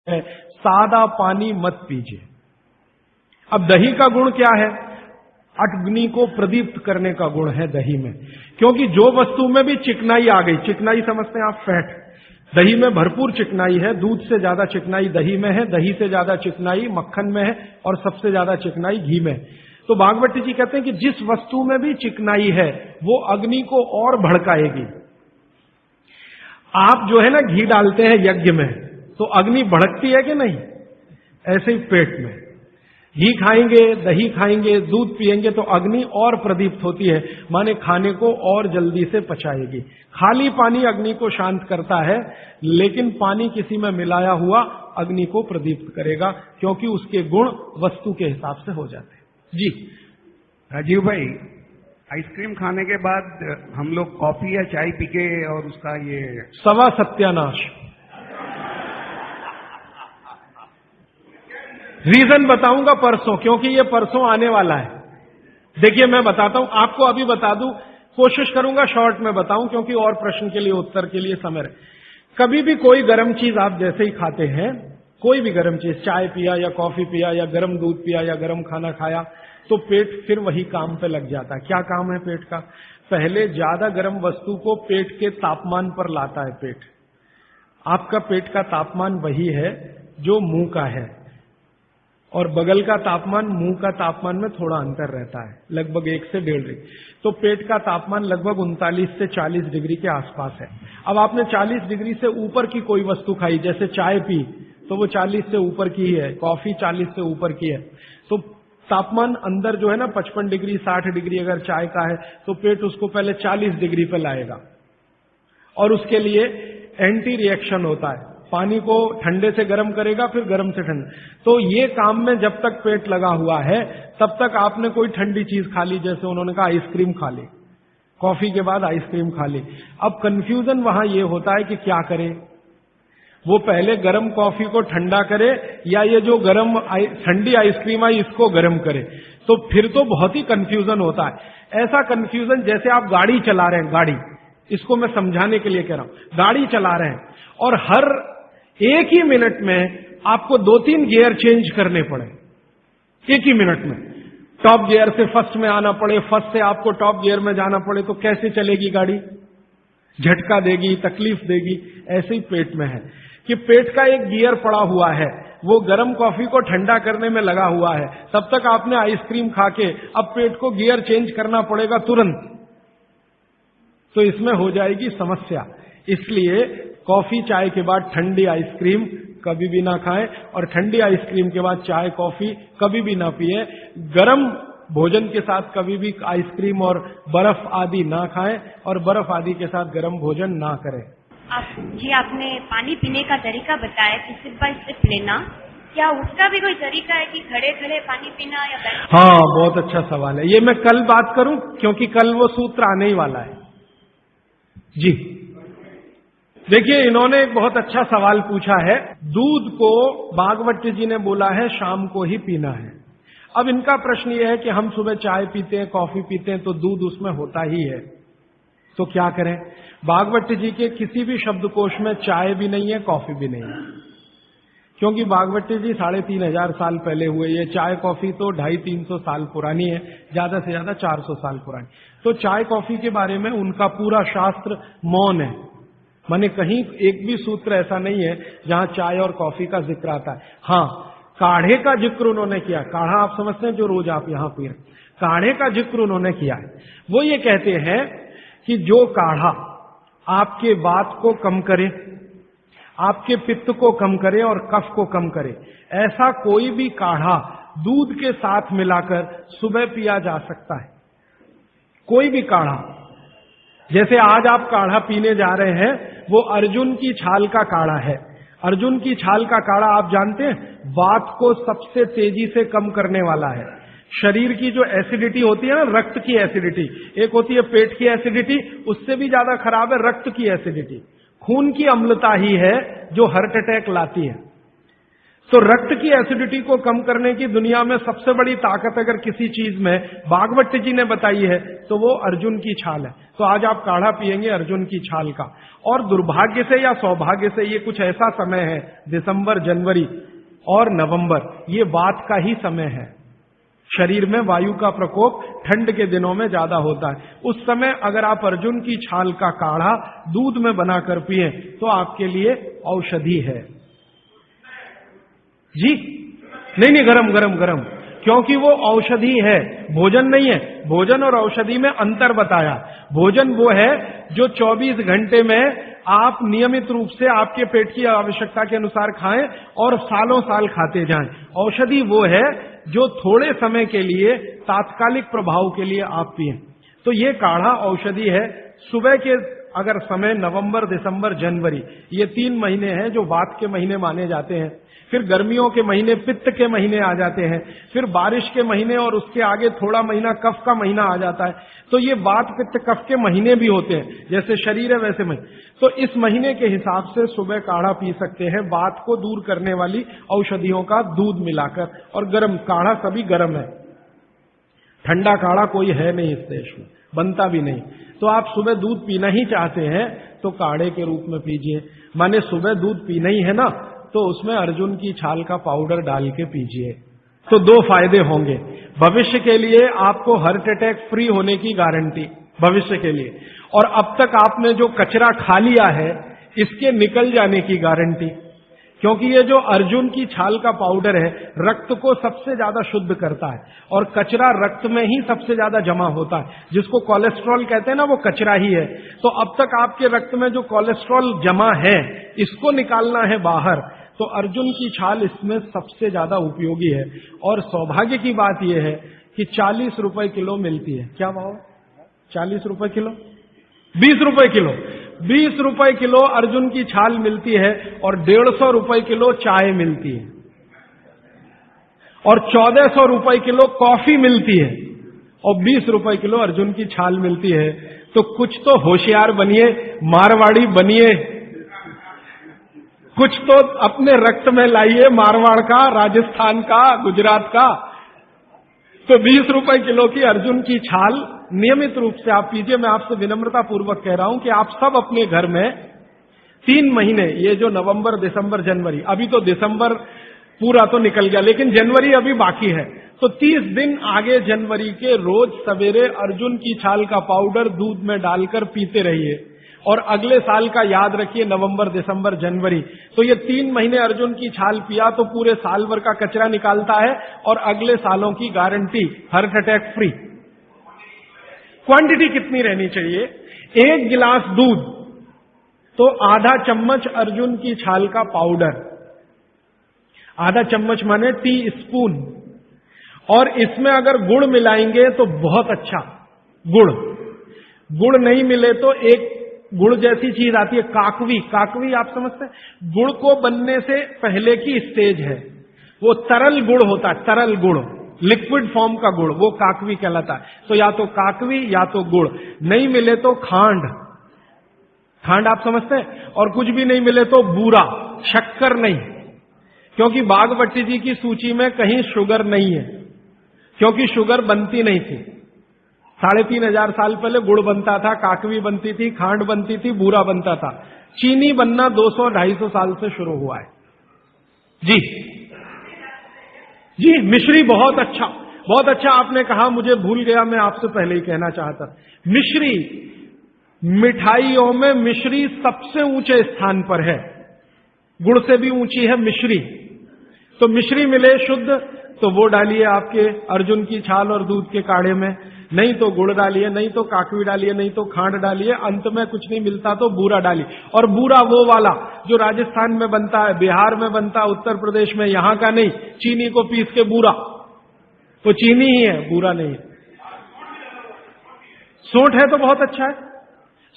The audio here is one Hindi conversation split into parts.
है, सादा पानी मत पीजिए। अब दही का गुण क्या है? अग्नि को प्रदीप्त करने का गुण है दही में, क्योंकि जो वस्तु में भी चिकनाई आ गई, चिकनाई समझते हैं आप, फैट, दही में भरपूर चिकनाई है, दूध से ज्यादा चिकनाई दही में है, दही से ज्यादा चिकनाई मक्खन में है, और सबसे ज्यादा चिकनाई घी में। तो भागवती जी कहते हैं कि जिस वस्तु में भी चिकनाई है वो अग्नि को और भड़काएगी। आप जो है ना घी डालते हैं यज्ञ में, तो अग्नि भड़कती है कि नहीं? ऐसे ही पेट में घी खाएंगे, दही खाएंगे, दूध पिएंगे तो अग्नि और प्रदीप्त होती है, माने खाने को और जल्दी से पचाएगी। खाली पानी अग्नि को शांत करता है, लेकिन पानी किसी में मिलाया हुआ अग्नि को प्रदीप्त करेगा, क्योंकि उसके गुण वस्तु के हिसाब से हो जाते हैं। जी राजीव भाई, आइसक्रीम खाने के बाद हम लोग कॉफी या चाय पी के और उसका ये सवा सत्यानाश। रीजन बताऊंगा परसों, क्योंकि ये परसों आने वाला है। देखिए मैं बताता हूं आपको, अभी बता दूं, कोशिश करूंगा शॉर्ट में बताऊं, क्योंकि और प्रश्न के लिए उत्तर के लिए समय है। कभी भी कोई गर्म चीज आप जैसे ही खाते हैं, कोई भी गर्म चीज, चाय पिया या कॉफी पिया या गर्म दूध पिया या गर्म खाना खाया, तो पेट फिर वही काम पे लग जाता है। क्या काम है पेट का? पहले ज्यादा गर्म वस्तु को पेट के तापमान पर लाता है पेट। आपका पेट का तापमान वही है जो मुंह का है, और बगल का तापमान मुंह का तापमान में थोड़ा अंतर रहता है, लगभग 1 से 1.5 डिग्री। तो पेट का तापमान लगभग 39 से 40 डिग्री के आसपास है। अब आपने 40 डिग्री से ऊपर की कोई वस्तु खाई, जैसे चाय पी, तो वो 40 से ऊपर की है, कॉफी 40 से ऊपर की है, तो तापमान अंदर जो है ना 55 डिग्री 60 डिग्री अगर चाय का है, तो पेट उसको पहले 40 डिग्री पे लाएगा, और उसके लिए एंटी रिएक्शन होता है, पानी को ठंडे से गर्म करेगा, फिर गर्म से ठंडा। तो ये काम में जब तक पेट लगा हुआ है, तब तक आपने कोई ठंडी चीज खा ली, जैसे उन्होंने कहा आइसक्रीम खा ली, कॉफी के बाद आइसक्रीम खा ली। अब कंफ्यूजन वहां ये होता है कि क्या करे, वो पहले गर्म कॉफी को ठंडा करे या ये जो गर्म ठंडी आइसक्रीम आई इसको गर्म करे, तो फिर तो बहुत ही कंफ्यूजन होता है। ऐसा कंफ्यूजन जैसे आप गाड़ी चला रहे हैं, गाड़ी, इसको मैं समझाने के लिए कह रहा हूं, गाड़ी चला रहे हैं और हर 1 ही मिनट में आपको 2-3 गियर चेंज करने पड़े, 1 ही मिनट में। टॉप गियर से फर्स्ट में आना पड़े, फर्स्ट से आपको टॉप गियर में जाना पड़े, तो कैसे चलेगी गाड़ी? झटका देगी, तकलीफ देगी। ऐसे ही पेट में है कि पेट का एक गियर पड़ा हुआ है, वो गर्म कॉफी को ठंडा करने में लगा हुआ है, तब तक आपने आइसक्रीम खा के अब पेट को गियर चेंज करना पड़ेगा तुरंत, तो इसमें हो जाएगी समस्या। इसलिए कॉफी चाय के बाद ठंडी आइसक्रीम कभी भी ना खाएं, और ठंडी आइसक्रीम के बाद चाय कॉफी कभी भी ना पिए। गरम भोजन के साथ कभी भी आइसक्रीम और बर्फ आदि ना खाएं, और बर्फ आदि के साथ गर्म भोजन ना करें। आपने पानी पीने का तरीका बताया कि सिप बाय सिप लेना, क्या उसका भी कोई तरीका है कि खड़े खड़े पानी पीना या बैठ? हाँ, बहुत अच्छा सवाल है, ये मैं कल बात करूं, क्योंकि कल वो सूत्र आने ही वाला है। जी देखिए, इन्होंने एक बहुत अच्छा सवाल पूछा है। दूध को भागवत जी ने बोला है शाम को ही पीना है। अब इनका प्रश्न यह है कि हम सुबह चाय पीते हैं, कॉफी पीते हैं, तो दूध उसमें होता ही है, तो क्या करें? भागवत जी के किसी भी शब्दकोश में चाय भी नहीं है, कॉफी भी नहीं है, क्योंकि भागवत जी 3500 साल पहले हुए। ये चाय कॉफी तो 250-300 साल पुरानी है, ज्यादा से ज्यादा 400 साल पुरानी। तो चाय कॉफी के बारे में उनका पूरा शास्त्र मौन है, माने कहीं एक भी सूत्र ऐसा नहीं है जहां चाय और कॉफी का जिक्र आता है। हाँ, काढ़े का जिक्र उन्होंने किया। काढ़ा आप समझते हैं जो रोज आप यहां पी रहे, काढ़े का जिक्र उन्होंने किया है। वो ये कहते हैं कि जो काढ़ा आपके वात को कम करे, आपके पित्त को कम करे और कफ को कम करे, ऐसा कोई भी काढ़ा दूध के साथ मिलाकर सुबह पिया जा सकता है। कोई भी काढ़ा, जैसे आज आप काढ़ा पीने जा रहे हैं, वो अर्जुन की छाल का काढ़ा है। अर्जुन की छाल का काढ़ा आप जानते हैं, वात को सबसे तेजी से कम करने वाला है। शरीर की जो एसिडिटी होती है ना, रक्त की एसिडिटी, एक होती है पेट की एसिडिटी, उससे भी ज्यादा खराब है रक्त की एसिडिटी। खून की अम्लता ही है जो हार्ट अटैक लाती है। तो रक्त की एसिडिटी को कम करने की दुनिया में सबसे बड़ी ताकत अगर किसी चीज में भागवत जी ने बताई है तो वो अर्जुन की छाल है। तो आज आप काढ़ा पिएंगे अर्जुन की छाल का। और दुर्भाग्य से या सौभाग्य से ये कुछ ऐसा समय है, दिसंबर, जनवरी और नवंबर, ये वात का ही समय है। शरीर में वायु का प्रकोप ठंड के दिनों में ज्यादा होता है। उस समय अगर आप अर्जुन की छाल का काढ़ा दूध में बनाकर पिए तो आपके लिए औषधि है। जी नहीं, गरम गरम गरम, क्योंकि वो औषधि है, भोजन नहीं है। भोजन और औषधि में अंतर बताया। भोजन वो है जो 24 घंटे में आप नियमित रूप से आपके पेट की आवश्यकता के अनुसार खाएं और सालों साल खाते जाएं। औषधि वो है जो थोड़े समय के लिए, तात्कालिक प्रभाव के लिए आप पिएं। तो ये काढ़ा औषधि है। सुबह के अगर समय नवंबर, दिसंबर, जनवरी, ये 3 महीने हैं जो वात के महीने माने जाते हैं। फिर गर्मियों के महीने पित्त के महीने आ जाते हैं। फिर बारिश के महीने और उसके आगे थोड़ा महीना कफ का महीना आ जाता है। तो ये वात, पित्त, कफ के महीने भी होते हैं। जैसे शरीर है वैसे महीने। तो इस महीने के हिसाब से सुबह काढ़ा पी सकते हैं, वात को दूर करने वाली औषधियों का दूध मिलाकर। और गर्म काढ़ा सभी गर्म है, ठंडा काढ़ा कोई है नहीं इस देश में, बनता भी नहीं। तो आप सुबह दूध पीना ही चाहते हैं तो काढ़े के रूप में पीजिए। माने सुबह दूध पीना ही है ना, तो उसमें अर्जुन की छाल का पाउडर डाल के पीजिए। तो 2 फायदे होंगे। भविष्य के लिए आपको हार्ट अटैक फ्री होने की गारंटी, भविष्य के लिए। और अब तक आपने जो कचरा खा लिया है इसके निकल जाने की गारंटी। क्योंकि ये जो अर्जुन की छाल का पाउडर है रक्त को सबसे ज्यादा शुद्ध करता है। और कचरा रक्त में ही सबसे ज्यादा जमा होता है, जिसको कोलेस्ट्रॉल कहते हैं ना, वो कचरा ही है। तो अब तक आपके रक्त में जो कोलेस्ट्रॉल जमा है इसको निकालना है बाहर। तो अर्जुन की छाल इसमें सबसे ज्यादा उपयोगी है। और सौभाग्य की बात यह है कि 40 रुपए किलो मिलती है। क्या भाव? 40 रुपए किलो, 20 रुपए किलो, 20 रुपए किलो अर्जुन की छाल मिलती है। और 150 रुपए किलो चाय मिलती है। और 1400 रुपए किलो कॉफी मिलती है। और 20 रुपए किलो अर्जुन की छाल मिलती है। तो कुछ तो होशियार बनिए, मारवाड़ी बनिए, कुछ तो अपने रक्त में लाइए, मारवाड़ का, राजस्थान का, गुजरात का। तो 20 रुपए किलो की अर्जुन की छाल नियमित रूप से आप पीजिए। मैं आपसे विनम्रता पूर्वक कह रहा हूं कि आप सब अपने घर में 3 महीने, ये जो नवंबर, दिसंबर, जनवरी, अभी तो दिसंबर पूरा तो निकल गया लेकिन जनवरी अभी बाकी है, तो 30 दिन आगे जनवरी के रोज सवेरे अर्जुन की छाल का पाउडर दूध में डालकर पीते रहिए। और अगले साल का याद रखिए, नवंबर, दिसंबर, जनवरी। तो ये 3 महीने अर्जुन की छाल पिया तो पूरे साल भर का कचरा निकालता है। और अगले सालों की guarantee, heart attack free. Quantity कितनी रहनी चाहिए? 1 गिलास दूध तो आधा चम्मच अर्जुन की छाल का पाउडर, आधा चम्मच माने टी स्पून। और इसमें अगर गुड़ मिलाएंगे तो बहुत अच्छा। गुड़ नहीं मिले तो एक गुड़ जैसी चीज आती है, काकवी। काकवी आप समझते हैं? गुड़ को बनने से पहले की स्टेज है, वो तरल गुड़ होता है, तरल गुड़, लिक्विड फॉर्म का गुड़, वो काकवी कहलाता है। तो या तो काकवी या तो गुड़, नहीं मिले तो खांड। खांड आप समझते हैं? और कुछ भी नहीं मिले तो बूरा, शक्कर नहीं, क्योंकि बागवती जी की सूची में कहीं शुगर नहीं है, क्योंकि शुगर बनती नहीं थी। 3500 साल पहले गुड़ बनता था, काकवी बनती थी, खांड बनती थी, बूरा बनता था। चीनी बनना 200-250 साल से शुरू हुआ है। जी मिश्री बहुत अच्छा, बहुत अच्छा आपने कहा, मुझे भूल गया, मैं आपसे पहले ही कहना चाहता। मिश्री, मिठाइयों में मिश्री सबसे ऊंचे स्थान पर है, गुड़ से भी ऊंची है मिश्री। तो मिश्री मिले शुद्ध तो वो डालिए आपके अर्जुन की छाल और दूध के काढ़े में, नहीं तो गुड़ डालिए, नहीं तो काकवी डालिए, नहीं तो खांड डालिए, अंत में कुछ नहीं मिलता तो बूरा डालिए। और बूरा वो वाला जो राजस्थान में बनता है, बिहार में बनता है, उत्तर प्रदेश में, यहां का नहीं, चीनी को पीस के बूरा, तो चीनी ही है, बूरा नहीं है। सोंठ है तो बहुत अच्छा है।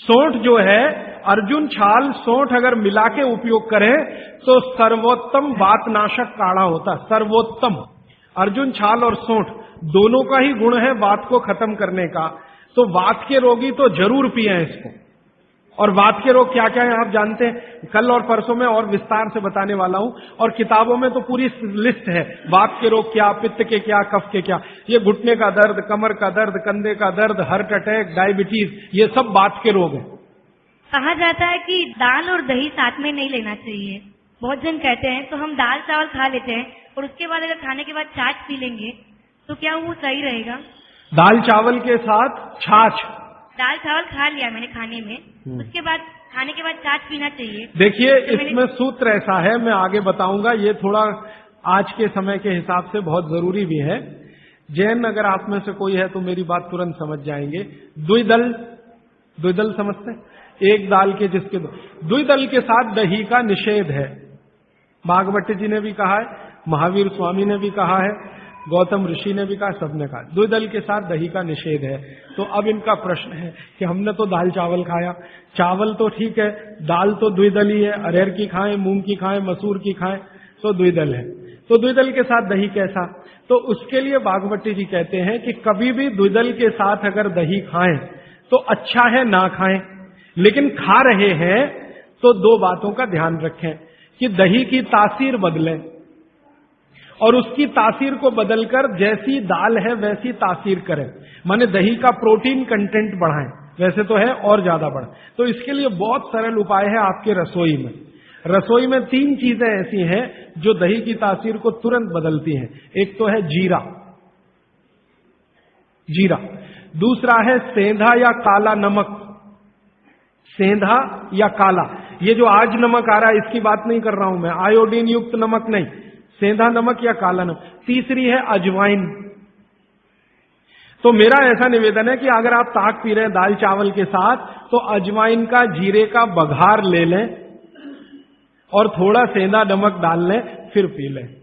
सोंठ जो है, अर्जुन छाल सोंठ अगर मिला के उपयोग करें तो सर्वोत्तम वातनाशक काढ़ा होता है, सर्वोत्तम। अर्जुन छाल और सोंठ दोनों का ही गुण है वात को खत्म करने का। तो वात के रोगी तो जरूर पिए इसको। और वात के रोग क्या क्या है आप जानते हैं। कल और परसों में और विस्तार से बताने वाला हूं, और किताबों में तो पूरी लिस्ट है, वात के रोग क्या, पित्त के क्या, कफ के क्या। ये घुटने का दर्द, कमर का दर्द, कंधे का दर्द, हार्ट अटैक, डायबिटीज, ये सब वात के रोग है। कहा जाता है कि दाल और दही साथ में नहीं लेना चाहिए। बहुत जन कहते हैं तो हम दाल चावल खा लेते हैं और उसके बाद अगर खाने के बाद छाछ पी लेंगे तो क्या वो सही रहेगा? दाल चावल के साथ छाछ, दाल चावल खा लिया मैंने खाने में, उसके बाद खाने के बाद छाछ पीना चाहिए। देखिए इसमें सूत्र ऐसा है, मैं आगे बताऊंगा, ये थोड़ा आज के समय के हिसाब से बहुत जरूरी भी है। जैन अगर आप में से कोई है तो मेरी बात तुरंत समझ जाएंगे। द्विदल समझते हैं? एक दाल के जिसके द्विदल के साथ दही का निषेध है। भागवत जी ने भी कहा है, महावीर स्वामी ने भी कहा है, गौतम ऋषि ने भी कहा, सबने कहा द्विदल के साथ दही का निषेध है। तो अब इनका प्रश्न है कि हमने तो दाल चावल खाया, चावल तो ठीक है, दाल तो द्विदल ही है, अरहर की खाएं, मूंग की खाएं, मसूर की खाएं तो द्विदल है। तो द्विदल के साथ दही कैसा? तो उसके लिए भागवती जी कहते हैं कि कभी भी द्विदल के साथ अगर दही खाएं तो अच्छा है ना खाएं, लेकिन खा रहे हैं तो दो बातों का ध्यान रखें कि दही की तासीर बदलें और उसकी तासीर को बदलकर जैसी दाल है वैसी तासीर करें, माने दही का प्रोटीन कंटेंट बढ़ाएं, वैसे तो है और ज्यादा बढ़े। तो इसके लिए बहुत सरल उपाय है आपके रसोई में। रसोई में 3 चीजें ऐसी हैं जो दही की तासीर को तुरंत बदलती हैं। एक तो है जीरा, दूसरा है सेंधा या काला नमक, सेंधा या काला, ये जो आज नमक आ रहा है इसकी बात नहीं कर रहा हूं मैं, आयोडीन युक्त नमक नहीं, सेंधा नमक या काला नमक। तीसरी है अजवाइन। तो मेरा ऐसा निवेदन है कि अगर आप ताक पी रहे हैं दाल चावल के साथ तो अजवाइन का, जीरे का बघार ले लें और थोड़ा सेंधा नमक डाल लें, फिर पी लें।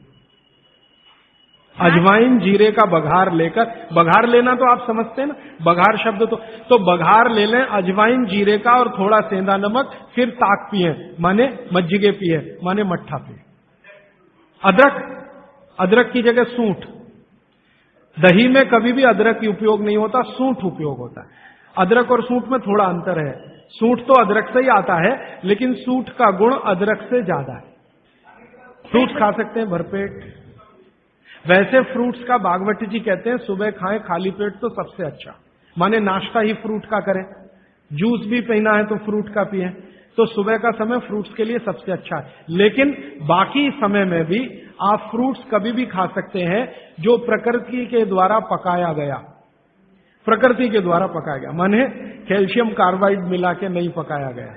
अजवाइन जीरे का बघार लेकर, बघार लेना तो आप समझते हैं ना, बघार शब्द तो बघार ले लें अजवाइन जीरे का और थोड़ा सेंधा नमक, फिर ताक पिए, माने मज्जिगे पिए, माने मट्ठा पिए। अदरक की जगह सूंठ। दही में कभी भी अदरक की उपयोग नहीं होता, सूंठ उपयोग होता है। अदरक और सूंठ में थोड़ा अंतर है, सूंठ तो अदरक से ही आता है लेकिन सूंठ का गुण अदरक से ज्यादा है। फ्रूट्स खा सकते हैं भरपेट। वैसे फ्रूट्स का भागवती जी कहते हैं सुबह खाएं खाली पेट तो सबसे अच्छा, माने नाश्ता ही फ्रूट का करें, जूस भी पीना है तो फ्रूट का पिए, तो सुबह का समय फ्रूट्स के लिए सबसे अच्छा है। लेकिन बाकी समय में भी आप फ्रूट्स कभी भी खा सकते हैं जो प्रकृति के द्वारा पकाया गया, माने कैल्शियम कार्बाइड मिला के नहीं पकाया गया।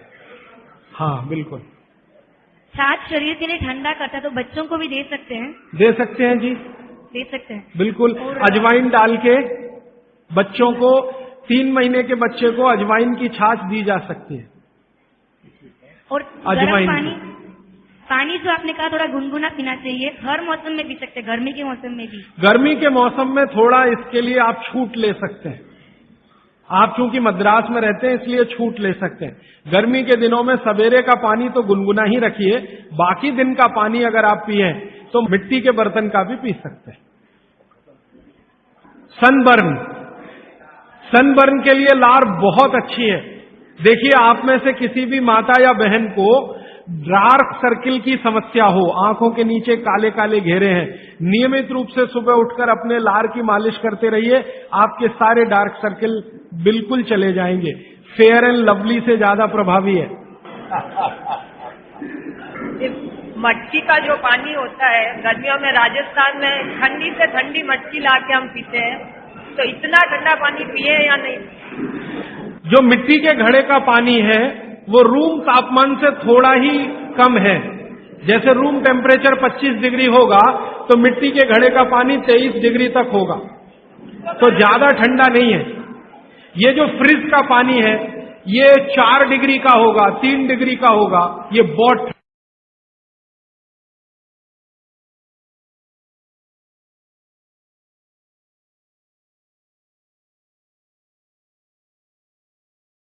हाँ बिल्कुल। छाछ शरीर के लिए ठंडा करता है तो बच्चों को भी दे सकते हैं? दे सकते हैं जी, दे सकते हैं बिल्कुल। अजवाइन डाल के बच्चों को, 3 महीने के बच्चे को अजवाइन की छाछ दी जा सकती है। और अजवाइन पानी जो आपने कहा थोड़ा गुनगुना पीना चाहिए, हर मौसम में पी सकते हैं, गर्मी के मौसम में भी? गर्मी के मौसम में थोड़ा इसके लिए आप छूट ले सकते हैं। आप चूंकि मद्रास में रहते हैं इसलिए छूट ले सकते हैं। गर्मी के दिनों में सवेरे का पानी तो गुनगुना ही रखिए, बाकी दिन का पानी अगर आप पिए तो मिट्टी के बर्तन का भी पी सकते हैं। सनबर्न के लिए लार बहुत अच्छी है। देखिए आप में से किसी भी माता या बहन को डार्क सर्किल की समस्या हो, आंखों के नीचे काले काले घेरे हैं, नियमित रूप से सुबह उठकर अपने लार की मालिश करते रहिए, आपके सारे डार्क सर्किल बिल्कुल चले जाएंगे। फेयर एंड लवली से ज्यादा प्रभावी है। मटकी का जो पानी होता है गर्मियों में राजस्थान में ठंडी से ठंडी मटकी लाके हम पीते हैं, तो इतना ठंडा पानी पिए या नहीं? जो मिट्टी के घड़े का पानी है वो रूम तापमान से थोड़ा ही कम है। जैसे रूम टेम्परेचर 25 डिग्री होगा तो मिट्टी के घड़े का पानी 23 डिग्री तक होगा, तो ज्यादा ठंडा नहीं है। ये जो फ्रिज का पानी है ये 4 डिग्री का होगा, 3 डिग्री का होगा, ये बहुत